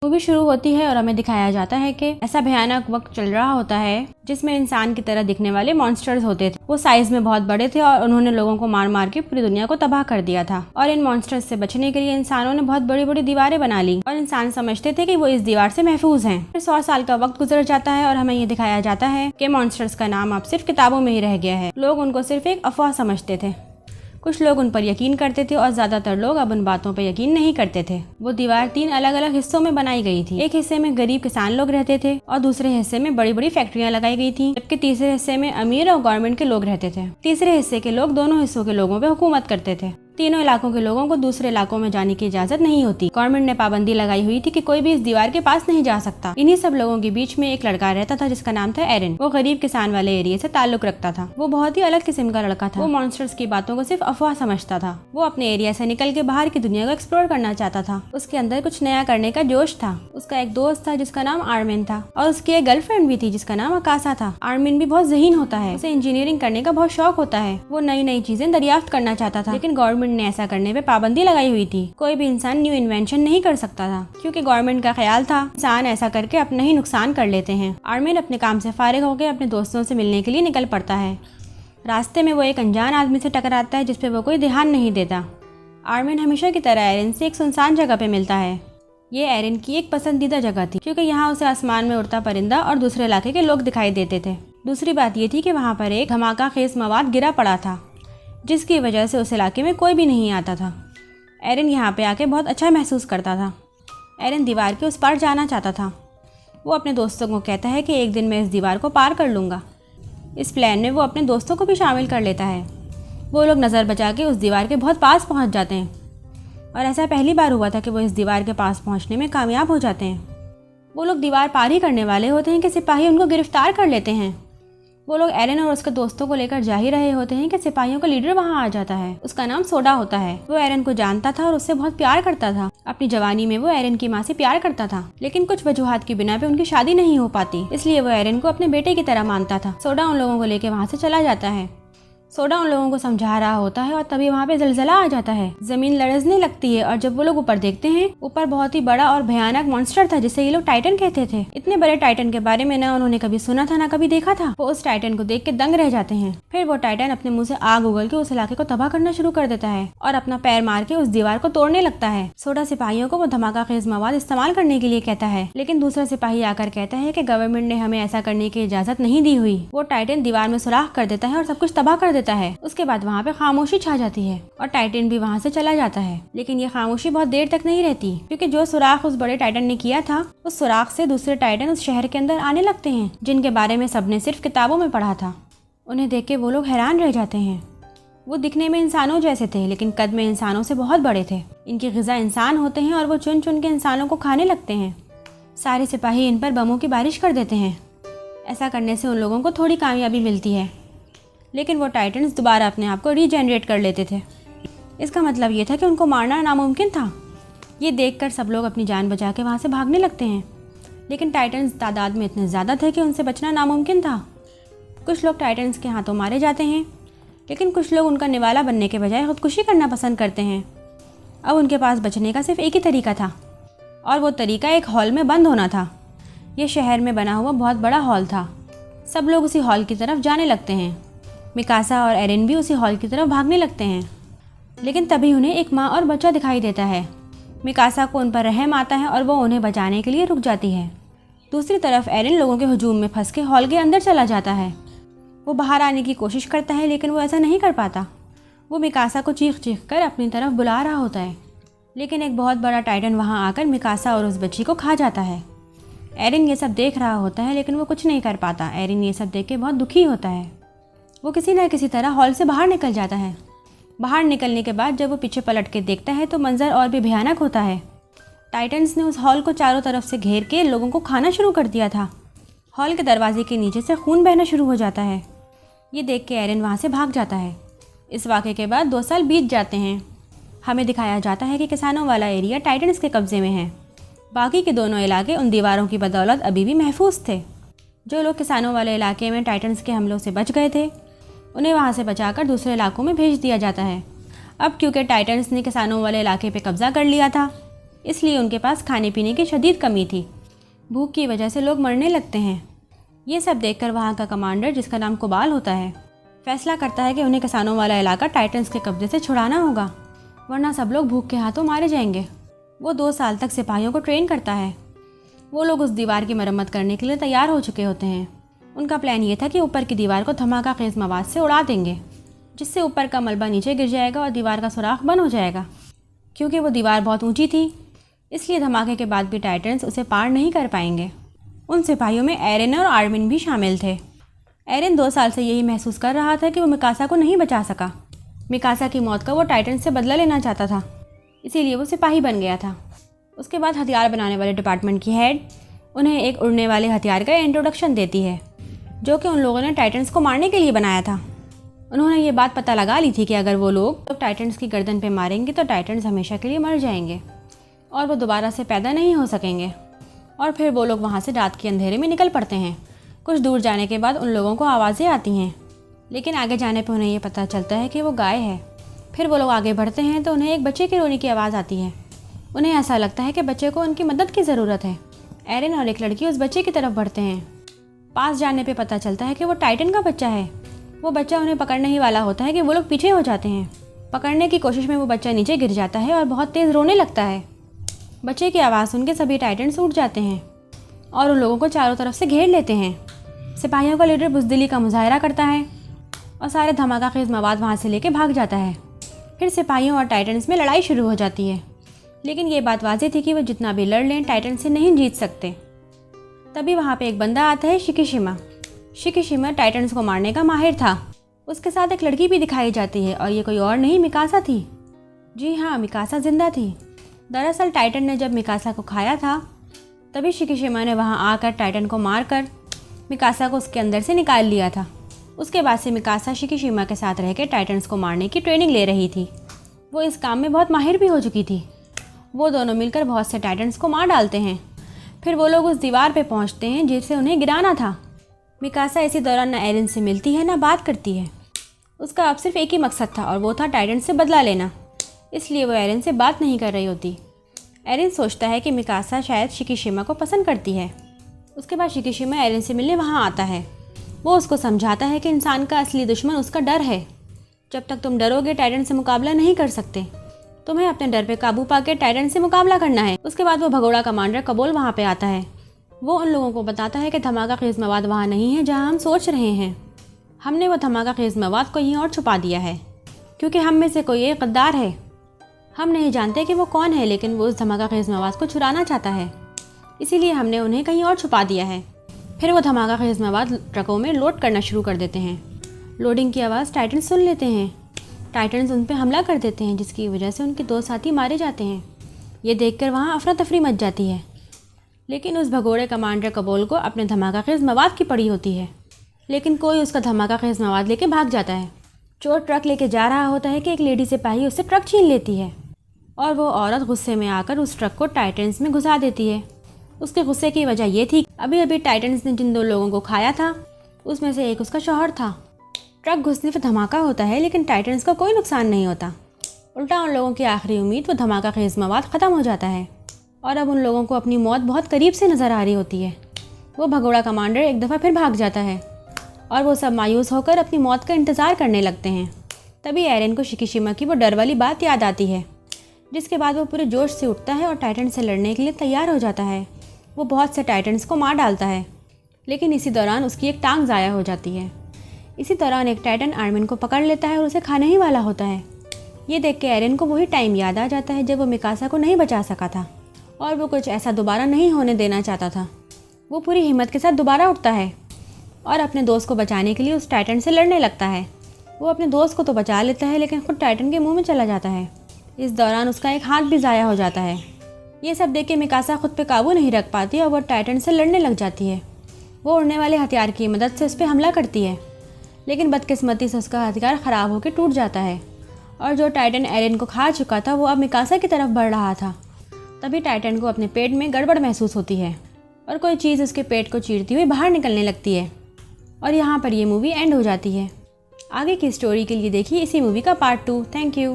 Movie शुरू होती है और हमें दिखाया जाता है कि ऐसा भयानक वक्त चल रहा होता है जिसमें इंसान की तरह दिखने वाले मॉन्स्टर्स होते थे। वो साइज में बहुत बड़े थे और उन्होंने लोगों को मार मार के पूरी दुनिया को तबाह कर दिया था। और इन मॉन्स्टर्स से बचने के लिए इंसानों ने बहुत बड़ी बड़ी दीवारें बना ली और इंसान समझते थे कि वो इस दीवार से महफूज हैं। फिर 100 साल का वक्त गुजर जाता है और हमें ये दिखाया जाता है कि मॉन्स्टर्स का नाम अब सिर्फ किताबों में ही रह गया है। लोग उनको सिर्फ एक अफवाह समझते थे। कुछ लोग उन पर यकीन करते थे और ज्यादातर लोग अब उन बातों पर यकीन नहीं करते थे। वो दीवार 3 अलग अलग हिस्सों में बनाई गई थी। एक हिस्से में गरीब किसान लोग रहते थे और दूसरे हिस्से में बड़ी बड़ी फैक्ट्रियां लगाई गई थी, जबकि तीसरे हिस्से में अमीर और गवर्नमेंट के लोग रहते थे। तीसरे हिस्से के लोग दोनों हिस्सों के लोगों पे हुकूमत करते थे। तीनों इलाकों के लोगों को दूसरे इलाकों में जाने की इजाजत नहीं होती। गवर्नमेंट ने पाबंदी लगाई हुई थी कि कोई भी इस दीवार के पास नहीं जा सकता। इन्हीं सब लोगों के बीच में एक लड़का रहता था जिसका नाम था एरन। वो गरीब किसान वाले एरिया से ताल्लुक रखता था। वो बहुत ही अलग किस्म का लड़का था। वो मॉन्स्टर्स की बातों को सिर्फ अफवाह समझता था। वो अपने एरिया से निकल के बाहर की दुनिया को एक्सप्लोर करना चाहता था। उसके अंदर कुछ नया करने का जोश था। उसका एक दोस्त था जिसका नाम आर्मिन था और उसकी एक गर्लफ्रेंड भी थी जिसका नाम अकासा था। आर्मिन भी बहुत ज़हीन होता है। उसे इंजीनियरिंग करने का बहुत शौक होता है। वो नई नई चीजें दरियाफ्त करना चाहता था, लेकिन गवर्नमेंट ने ऐसा करने पे पाबंदी लगाई हुई थी। कोई भी इंसान न्यू इन्वेंशन नहीं कर सकता था, क्योंकि गवर्नमेंट का ख्याल था इंसान ऐसा करके अपना ही नुकसान कर लेते हैं। आर्मिन अपने काम से फारिग होकर अपने दोस्तों से मिलने के लिए निकल पड़ता है। रास्ते में वो एक अनजान आदमी से टकराता है जिसपे वो कोई ध्यान नहीं देता। आर्मिन हमेशा की तरह एरन से एक सुनसान जगह पे मिलता है। ये एरन की एक पसंदीदा जगह थी, क्योंकि यहाँ उसे आसमान में उड़ता परिंदा और दूसरे इलाके के लोग दिखाई देते थे। दूसरी बात ये थी कि वहाँ पर एक धमाका खेज मवाद गिरा पड़ा था, जिसकी वजह से उस इलाके में कोई भी नहीं आता था। एरन यहाँ पे आके बहुत अच्छा महसूस करता था। एरन दीवार के उस पार जाना चाहता था। वो अपने दोस्तों को कहता है कि एक दिन मैं इस दीवार को पार कर लूँगा। इस प्लान में वो अपने दोस्तों को भी शामिल कर लेता है। वो लोग नज़र बचा के उस दीवार के बहुत पास पहुँच जाते हैं और ऐसा पहली बार हुआ था कि वो इस दीवार के पास पहुँचने में कामयाब हो जाते हैं। वो लोग दीवार पार ही करने वाले होते हैं कि सिपाही उनको गिरफ्तार कर लेते हैं। वो लोग एरन और उसके दोस्तों को लेकर जा ही रहे होते हैं कि सिपाहियों का लीडर वहाँ आ जाता है। उसका नाम सोडा होता है। वो एरन को जानता था और उससे बहुत प्यार करता था। अपनी जवानी में वो एरन की माँ से प्यार करता था, लेकिन कुछ वजूहात की बिना पे उनकी शादी नहीं हो पाती, इसलिए वो एरन को अपने बेटे की तरह मानता था। सोडा उन लोगों को लेकर वहाँ से चला जाता है। सोडा उन लोगों को समझा रहा होता है और तभी वहाँ पे ज़लज़ला आ जाता है। जमीन लरजने लगती है और जब वो लोग ऊपर देखते हैं, ऊपर बहुत ही बड़ा और भयानक मॉन्स्टर था जिसे ये लोग टाइटन कहते थे। इतने बड़े टाइटन के बारे में ना उन्होंने कभी सुना था ना कभी देखा था। वो उस टाइटन को देख के दंग रह जाते हैं। फिर वो टाइटन अपने मुंह से आग उगल के उस इलाके को तबाह करना शुरू कर देता है और अपना पैर मार के उस दीवार को तोड़ने लगता है। सोडा सिपाहियों को वो धमाका खेज मवाद इस्तेमाल करने के लिए कहता है, लेकिन दूसरा सिपाही आकर कहता है कि गवर्नमेंट ने हमें ऐसा करने की इजाजत नहीं दी हुई। वो टाइटन दीवार में सुराख कर देता है और सब कुछ तबाह कर देता है। उसके बाद वहाँ पे खामोशी छा जाती है और टाइटन भी वहाँ से चला जाता है। लेकिन ये खामोशी बहुत देर तक नहीं रहती, क्योंकि जो सुराख उस बड़े टाइटन ने किया था, उस सुराख से दूसरे टाइटन उस शहर के अंदर आने लगते हैं, जिनके बारे में सबने सिर्फ किताबों में पढ़ा था। उन्हें देख के वो लोग हैरान रह जाते हैं। वो दिखने में इंसानों जैसे थे, लेकिन कद में इंसानों से बहुत बड़े थे। इनकी ग़िज़ा इंसान होते हैं और वो चुन चुन के इंसानों को खाने लगते हैं। सारे सिपाही इन पर बमों की बारिश कर देते हैं। ऐसा करने से उन लोगों को थोड़ी कामयाबी मिलती है, लेकिन वो टाइटन्स दोबारा अपने आप को रीजनरेट कर लेते थे। इसका मतलब ये था कि उनको मारना नामुमकिन था। ये देखकर सब लोग अपनी जान बचा के वहाँ से भागने लगते हैं, लेकिन टाइटन्स तादाद में इतने ज़्यादा थे कि उनसे बचना नामुमकिन था। कुछ लोग टाइटन्स के हाथों मारे जाते हैं, लेकिन कुछ लोग उनका निवाला बनने के बजाय खुदकुशी करना पसंद करते हैं। अब उनके पास बचने का सिर्फ एक ही तरीका था, और वो तरीका एक हॉल में बंद होना था। ये शहर में बना हुआ बहुत बड़ा हॉल था। सब लोग उसी हॉल की तरफ जाने लगते हैं। मिकासा और एरन भी उसी हॉल की तरफ भागने लगते हैं, लेकिन तभी उन्हें एक माँ और बच्चा दिखाई देता है। मिकासा को उन पर रहम आता है और वो उन्हें बचाने के लिए रुक जाती है। दूसरी तरफ एरन लोगों के हुजूम में फंस के हॉल के अंदर चला जाता है। वो बाहर आने की कोशिश करता है, लेकिन वो ऐसा नहीं कर पाता। वो मिकासा को चीख चीख कर अपनी तरफ बुला रहा होता है, लेकिन एक बहुत बड़ा टाइटन वहाँ आकर मिकासा और उस बच्ची को खा जाता है। एरन ये सब देख रहा होता है, लेकिन वो कुछ नहीं कर पाता। एरन ये सब देख के बहुत दुखी होता है। वो किसी न किसी तरह हॉल से बाहर निकल जाता है। बाहर निकलने के बाद जब वो पीछे पलट के देखता है तो मंजर और भी भयानक होता है। टाइटन्स ने उस हॉल को चारों तरफ से घेर के लोगों को खाना शुरू कर दिया था। हॉल के दरवाजे के नीचे से खून बहना शुरू हो जाता है। ये देख के एरन वहाँ से भाग जाता है। इस वाक़े के बाद 2 साल बीत जाते हैं। हमें दिखाया जाता है कि किसानों वाला एरिया टाइटन्स के कब्जे में है। बाकी के दोनों इलाके उन दीवारों की बदौलत अभी भी महफूज थे। जो लोग किसानों वाले इलाके में टाइटन्स के हमलों से बच गए थे, उन्हें वहाँ से बचाकर दूसरे इलाकों में भेज दिया जाता है। अब क्योंकि टाइटन्स ने किसानों वाले इलाके पे कब्जा कर लिया था, इसलिए उनके पास खाने पीने की शदीद कमी थी। भूख की वजह से लोग मरने लगते हैं। ये सब देखकर वहाँ का कमांडर, जिसका नाम कोबाल होता है, फैसला करता है कि उन्हें किसानों वाला इलाका टाइटन्स के कब्जे से छुड़ाना होगा, वरना सब लोग भूख के हाथों मारे जाएंगे। वो 2 साल तक सिपाहियों को ट्रेन करता है। वो लोग उस दीवार की मरम्मत करने के लिए तैयार हो चुके होते हैं। उनका प्लान ये था कि ऊपर की दीवार को धमाका खेज मवाद से उड़ा देंगे, जिससे ऊपर का मलबा नीचे गिर जाएगा और दीवार का सुराख बंद हो जाएगा। क्योंकि वो दीवार बहुत ऊंची थी, इसलिए धमाके के बाद भी टाइटन्स उसे पार नहीं कर पाएंगे। उन सिपाहियों में एरेन और आर्मिन भी शामिल थे। एरेन 2 साल से यही महसूस कर रहा था कि वो मिकासा को नहीं बचा सका। मिकासा की मौत का वो टाइटन्स से बदला लेना चाहता था, इसीलिए वो सिपाही बन गया था। उसके बाद हथियार बनाने वाले डिपार्टमेंट की हेड उन्हें एक उड़ने वाले हथियार का इंट्रोडक्शन देती है, जो कि उन लोगों ने टाइटन्स को मारने के लिए बनाया था। उन्होंने ये बात पता लगा ली थी कि अगर वो लोग टाइटन्स की गर्दन पे मारेंगे तो टाइटन्स हमेशा के लिए मर जाएंगे और वो दोबारा से पैदा नहीं हो सकेंगे। और फिर वो लोग वहाँ से रात के अंधेरे में निकल पड़ते हैं। कुछ दूर जाने के बाद उन लोगों को आवाज़ें आती हैं, लेकिन आगे जाने पर उन्हें ये पता चलता है कि वो गाय है। फिर वो लोग आगे बढ़ते हैं तो उन्हें एक बच्चे की रोने की आवाज़ आती है। उन्हें ऐसा लगता है कि बच्चे को उनकी मदद की ज़रूरत है। एरेन और एक लड़की उस बच्चे की तरफ बढ़ते हैं। पास जाने पे पता चलता है कि वो टाइटन का बच्चा है। वो बच्चा उन्हें पकड़ने ही वाला होता है कि वो लोग पीछे हो जाते हैं। पकड़ने की कोशिश में वो बच्चा नीचे गिर जाता है और बहुत तेज़ रोने लगता है। बच्चे की आवाज़ सुन के सभी टाइटन्स उठ जाते हैं और उन लोगों को चारों तरफ से घेर लेते हैं। सिपाहियों का लीडर बुज़दिली का मुजाहरा करता है और सारे धमाका खेज मवाद वहाँ से लेके भाग जाता है। फिर सिपाहियों और टाइटन्स में लड़ाई शुरू हो जाती है, लेकिन ये बात वाज़ेह थी कि वो जितना भी लड़ लें टाइटन से नहीं जीत सकते। तभी वहाँ पे एक बंदा आता है, शिकिशिमा। शिकिशिमा टाइटन्स को मारने का माहिर था। उसके साथ एक लड़की भी दिखाई जाती है और ये कोई और नहीं, मिकासा थी। जी हाँ, मिकासा जिंदा थी। दरअसल टाइटन ने जब मिकासा को खाया था, तभी शिकिशिमा ने वहाँ आकर टाइटन को मारकर मिकासा को उसके अंदर से निकाल लिया था। उसके बाद से मिकासा शिकिशिमा के साथ रह के टाइटन्स को मारने की ट्रेनिंग ले रही थी। वो इस काम में बहुत माहिर भी हो चुकी थी। वो दोनों मिलकर बहुत से टाइटन्स को मार डालते हैं। फिर वो लोग उस दीवार पे पहुंचते हैं जिससे उन्हें गिराना था। मिकासा इसी दौरान ना एरेन से मिलती है ना बात करती है। उसका अब सिर्फ एक ही मकसद था और वो था टाइटन से बदला लेना, इसलिए वो एरेन से बात नहीं कर रही होती। एरेन सोचता है कि मिकासा शायद शिकिशिमा को पसंद करती है। उसके बाद शिकिशिमा एरेन से मिलने वहाँ आता है। वो उसको समझाता है कि इंसान का असली दुश्मन उसका डर है। जब तक तुम डरोगे टाइटन से मुकाबला नहीं कर सकते। तुम्हें अपने डर पे काबू पाके टाइटन से मुकाबला करना है। उसके बाद वो भगोड़ा कमांडर कबोल वहाँ पे आता है। वो उन लोगों को बताता है कि धमाका खेज मवाद वहाँ नहीं है जहाँ हम सोच रहे हैं। हमने वो धमाका खेज मवाद कहीं और छुपा दिया है, क्योंकि हम में से कोई एक गद्दार है। हम नहीं जानते कि वो कौन है, लेकिन वो उस धमाका खेज मवाद को चुराना चाहता है, इसीलिए हमने उन्हें कहीं और छुपा दिया है। फिर वो धमाका खेज मवाद ट्रकों में लोड करना शुरू कर देते हैं। लोडिंग की आवाज़ टाइटन सुन लेते हैं। टाइटन्स उन पर हमला कर देते हैं, जिसकी वजह से उनके 2 साथी मारे जाते हैं। ये देखकर वहाँ अफरा तफरी मच जाती है, लेकिन उस भगोड़े कमांडर कबोल को अपने धमाका खेज मवाद की पड़ी होती है। लेकिन कोई उसका धमाका खेज मवाद लेके भाग जाता है। चोर ट्रक लेके जा रहा होता है कि एक लेडी सिपाही उससे ट्रक छीन लेती है और वो औरत गुस्से में आकर उस ट्रक को टाइटन्स में घुसा देती है। उसके गुस्से की वजह ये थी, अभी अभी टाइटन्स ने जिन 2 लोगों को खाया था उसमें से एक उसका शौहर था। ट्रक घुसने पर धमाका होता है, लेकिन टाइटन्स का कोई नुकसान नहीं होता। उल्टा उन लोगों की आखिरी उम्मीद, वो धमाका खेज मवाद ख़त्म हो जाता है और अब उन लोगों को अपनी मौत बहुत करीब से नज़र आ रही होती है। वो भगोड़ा कमांडर एक दफ़ा फिर भाग जाता है और वो सब मायूस होकर अपनी मौत का इंतज़ार करने लगते हैं। तभी एरेन को शिकिशिमा की वो डर वाली बात याद आती है, जिसके बाद वो पूरे जोश से उठता है और टाइटन से लड़ने के लिए तैयार हो जाता है। वो बहुत से टाइटन्स को मार डालता है, लेकिन इसी दौरान उसकी एक टांग ज़ाया हो जाती है। इसी दौरान एक टाइटन आर्मिन को पकड़ लेता है और उसे खाने ही वाला होता है। ये देख के एरेन को वही टाइम याद आ जाता है जब वो मिकासा को नहीं बचा सका था और वो कुछ ऐसा दोबारा नहीं होने देना चाहता था। वो पूरी हिम्मत के साथ दोबारा उठता है और अपने दोस्त को बचाने के लिए उस टाइटन से लड़ने लगता है। वो अपने दोस्त को तो बचा लेता है, लेकिन खुद टाइटन के मुंह में चला जाता है। इस दौरान उसका एक हाथ भी ज़ाया हो जाता है। ये सब देख के मिकासा खुद पे काबू नहीं रख पाती और वो टाइटन से लड़ने लग जाती है। वो उड़ने वाले हथियार की मदद से उस पर हमला करती है, लेकिन बदकिस्मती से उसका हथियार ख़राब होकर टूट जाता है और जो टाइटन एरेन को खा चुका था वो अब मिकासा की तरफ बढ़ रहा था। तभी टाइटन को अपने पेट में गड़बड़ महसूस होती है और कोई चीज़ उसके पेट को चीरती हुई बाहर निकलने लगती है और यहाँ पर ये मूवी एंड हो जाती है। आगे की स्टोरी के लिए देखिए इसी मूवी का पार्ट 2। Thank you.